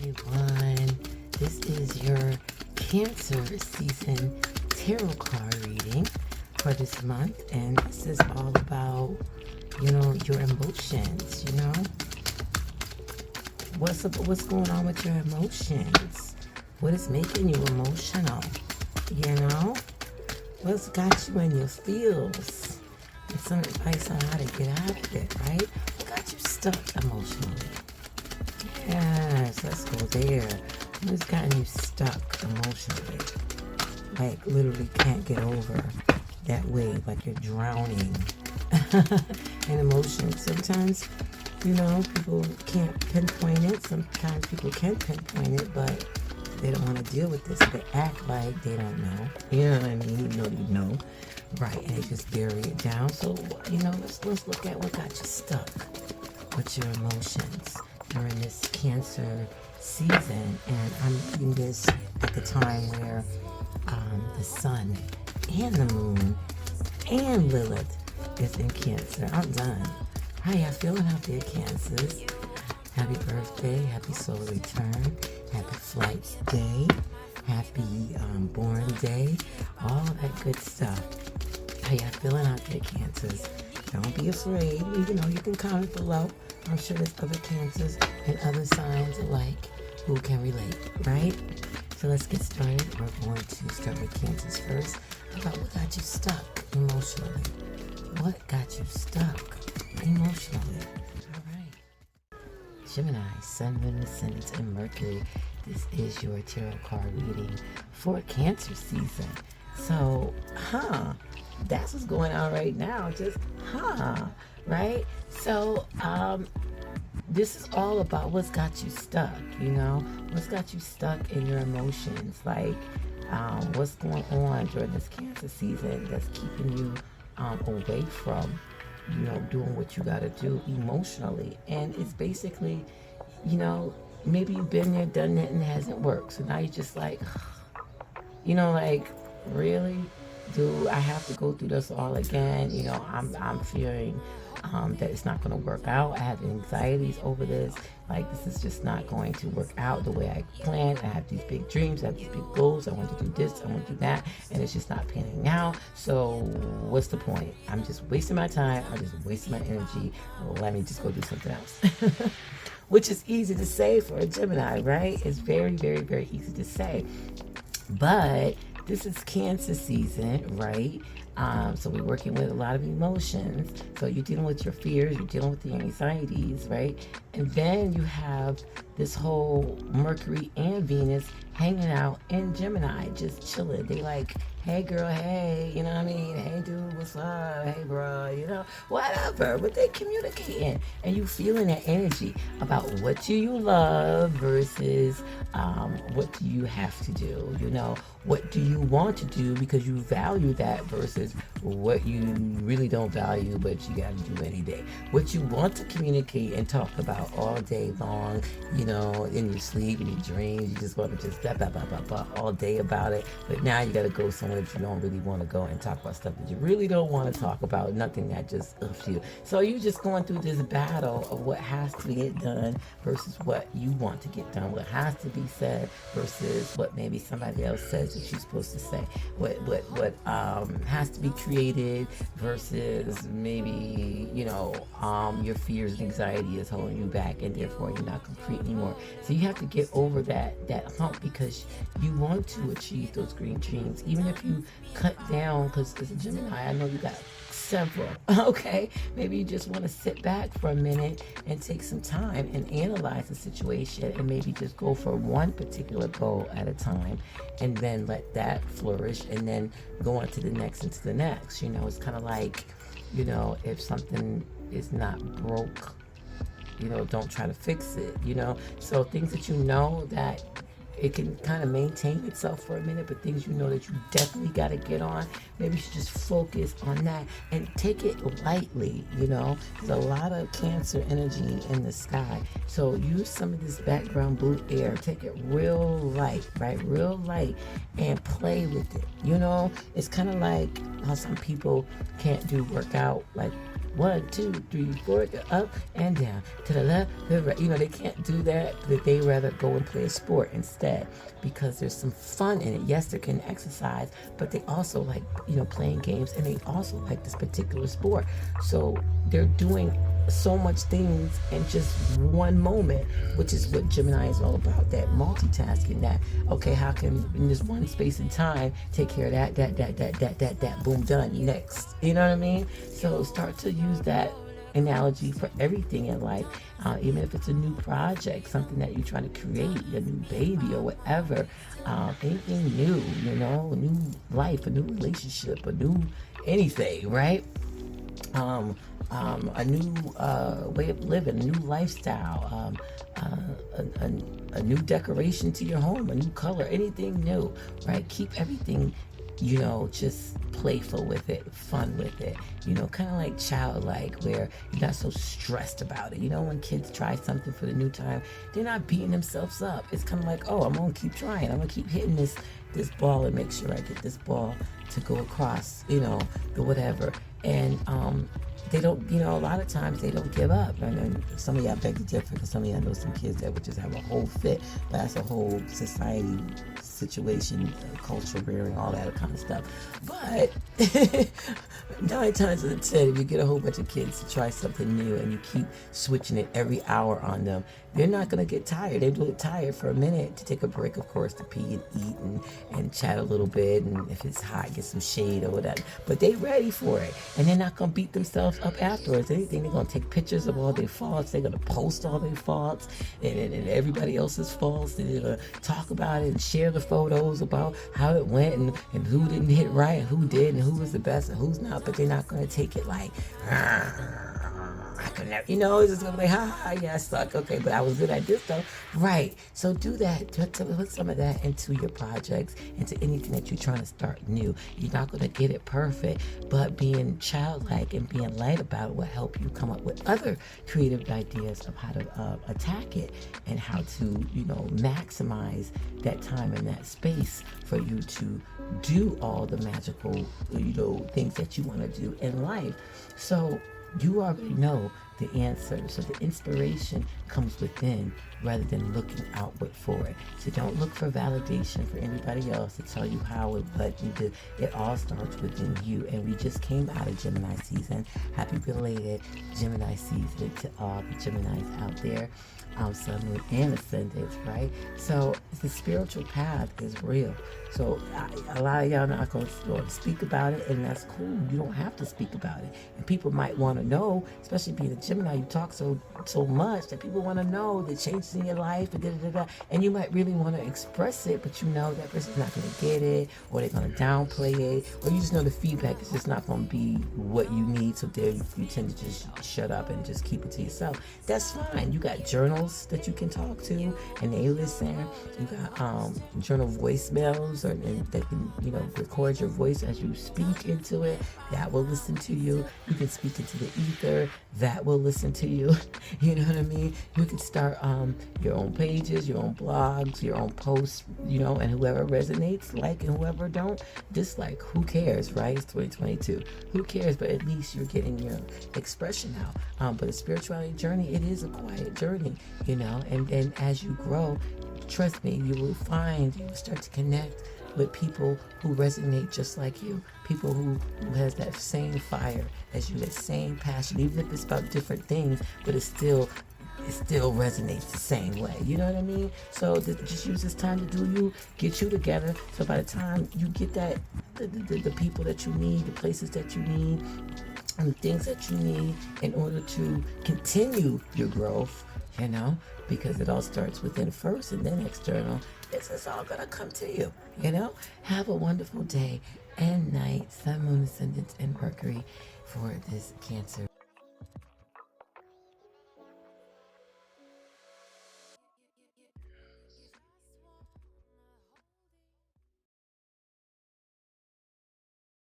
everyone. This is your Cancer season tarot card reading for this month, and this is all about, your emotions. What's going on with your emotions? What is making you emotional? What's got you in your feels? And some advice on how to get out of it, right? What got you stuck emotionally? Yes, let's go there. What's gotten you stuck emotionally? Like literally can't get over that wave, like you're drowning in emotions. Sometimes, people can't pinpoint it. Sometimes people can pinpoint it, but they don't want to deal with this. They act like they don't know. You know what I mean? Even though they know. Right, and they just bury it down. So, let's look at what got you stuck with your emotions during this Cancer season. And I'm reading this at the time where the sun and the moon and Lilith is in Cancer. I'm done. How y'all feeling out there, Cancers? Happy birthday, happy solar return, happy flight day, happy born day, all that good stuff. How y'all feeling out there, Cancers? Don't be afraid. Even though you can comment below. I'm sure there's other Cancers and other signs alike who can relate, right? So let's get started. We're going to start with Cancers first. About what got you stuck emotionally? What got you stuck emotionally? All right. Gemini, Sun, Moon, Ascendant, and Mercury. This is your tarot card reading for Cancer season. So, that's what's going on right now. Just, right? So, this is all about what's got you stuck, what's got you stuck in your emotions, like what's going on during this Cancer season that's keeping you away from, doing what you got to do emotionally. And it's basically, maybe you've been there, done it, and it hasn't worked. So now you're just like, really? Do I have to go through this all again? I'm fearing that it's not going to work out. I have anxieties over this. Like, this is just not going to work out the way I planned. I have these big dreams. I have these big goals. I want to do this. I want to do that. And it's just not panning out. So what's the point? I'm just wasting my time. I'm just wasting my energy. Let me just go do something else. Which is easy to say for a Gemini, right? It's very, very, very easy to say. But this is Cancer season, right? So we're working with a lot of emotions. So you're dealing with your fears, you're dealing with the anxieties, right? And then you have this whole Mercury and Venus hanging out in Gemini, just chilling. They like, hey girl, hey, you know what I mean? Hey dude, what's up? Hey bro, whatever. But they communicating, and you feeling that energy about what do you love versus what do you have to do, what do you want to do because you value that versus what you really don't value but you got to do any day. What you want to communicate and talk about all day long, in your sleep, in your dreams, you just want to just blah, all day about it. But now you got to go somewhere that you don't really want to go and talk about stuff that you really don't want to talk about, nothing that just ups you. So you're just going through this battle of what has to get done versus what you want to get done, what has to be said versus what maybe somebody else says that you're supposed to say, what has to be created versus maybe your fears and anxiety is holding you back, and therefore you're not complete anymore. So you have to get over that hump because you want to achieve those green dreams, even if you cut down. Because as a Gemini, I know you got several. Okay, maybe you just want to sit back for a minute and take some time and analyze the situation, and maybe just go for one particular goal at a time, and then let that flourish, and then go on to the next and to the next. It's kind of like, if something is not broke, don't try to fix it. So things that that it can kind of maintain itself for a minute, but things you know that you definitely got to get on, maybe you should just focus on that and take it lightly. There's a lot of Cancer energy in the sky, so use some of this background blue air, take it real light, right, real light, and play with it. It's kind of like how some people can't do workout like 1, 2, 3, 4, up and down, to the left, to the right. They can't do that, but they rather go and play a sport instead, because there's some fun in it. Yes, they can exercise, but they also like, playing games, and they also like this particular sport. So they're doing so much things in just one moment, which is what Gemini is all about, that multitasking, that, okay, how can in this one space and time take care of that, boom, done, next. You know what I mean? So start to use that analogy for everything in life, even if it's a new project, something that you're trying to create, a new baby or whatever, anything new, a new life, a new relationship, a new anything, right? A new way of living, a new lifestyle, a new decoration to your home, a new color, anything new, right? Keep everything, just playful with it, fun with it, kind of like childlike, where you're not so stressed about it. When kids try something for the new time, they're not beating themselves up. It's kind of like, oh, I'm gonna keep trying, I'm gonna keep hitting this ball and make sure I get this ball to go across, the whatever. And they don't, a lot of times they don't give up. And then some of y'all beg to differ, because some of y'all know some kids that would just have a whole fit. But that's a whole society situation, culture rearing, all that kind of stuff. But 9 times out of 10, if you get a whole bunch of kids to try something new and you keep switching it every hour on them, they're not going to get tired. They do get tired for a minute to take a break, of course, to pee and eat and chat a little bit, and if it's hot, get some shade or whatever. But they ready for it, and they're not going to beat themselves up afterwards. Anything, they're going to take pictures of all their faults. They're going to post all their faults and everybody else's faults. They're going to talk about it and share the photos about how it went and who didn't hit right and who did and who was the best and who's not. But they're not going to take it like, I could never, it's just gonna be, yeah, I suck. Okay, but I was good at this though. Right. So do that. Put some of that into your projects, into anything that you're trying to start new. You're not gonna get it perfect, but being childlike and being light about it will help you come up with other creative ideas of how to attack it, and how to, maximize that time and that space for you to do all the magical, things that you want to do in life. So you already know the answer. So the inspiration comes within rather than looking outward for it. So don't look for validation for anybody else to tell you how and what you do. It all starts within you. And we just came out of Gemini season. Happy belated Gemini season to all the Geminis out there. Sun, Moon, and Ascendant, right? So the spiritual path is real. So a lot of y'all not going to speak about it, and that's cool. You don't have to speak about it. And people might want to know, especially being a Gemini, you talk so much that people want to know the changes in your life, and you might really want to express it, but that person's not going to get it, or they're going to downplay it, or you just know the feedback is just not going to be what you need, so there you tend to just shut up and just keep it to yourself. That's fine. You got journals that you can talk to and they listen. You got journal voicemails, and that can record your voice as you speak into it. That will listen to you. You can speak into the ether. That will listen to you. You know what I mean? You can start your own pages, your own blogs, your own posts, and whoever resonates, like, and whoever don't, dislike. Who cares, right? It's 2022. Who cares? But at least you're getting your expression out. But a spirituality journey, it is a quiet journey, and then as you grow, trust me, you will start to connect with people who resonate just like you, people who has that same fire as you, that same passion, even if it's about different things, but it still resonates the same way. You know what I mean? So just use this time to do you, get you together. So by the time you get that, the people that you need, the places that you need, and the things that you need in order to continue your growth, because it all starts within first and then external. This is all gonna come to you, Have a wonderful day and night, Sun, Moon, Ascendant, and Mercury for this Cancer.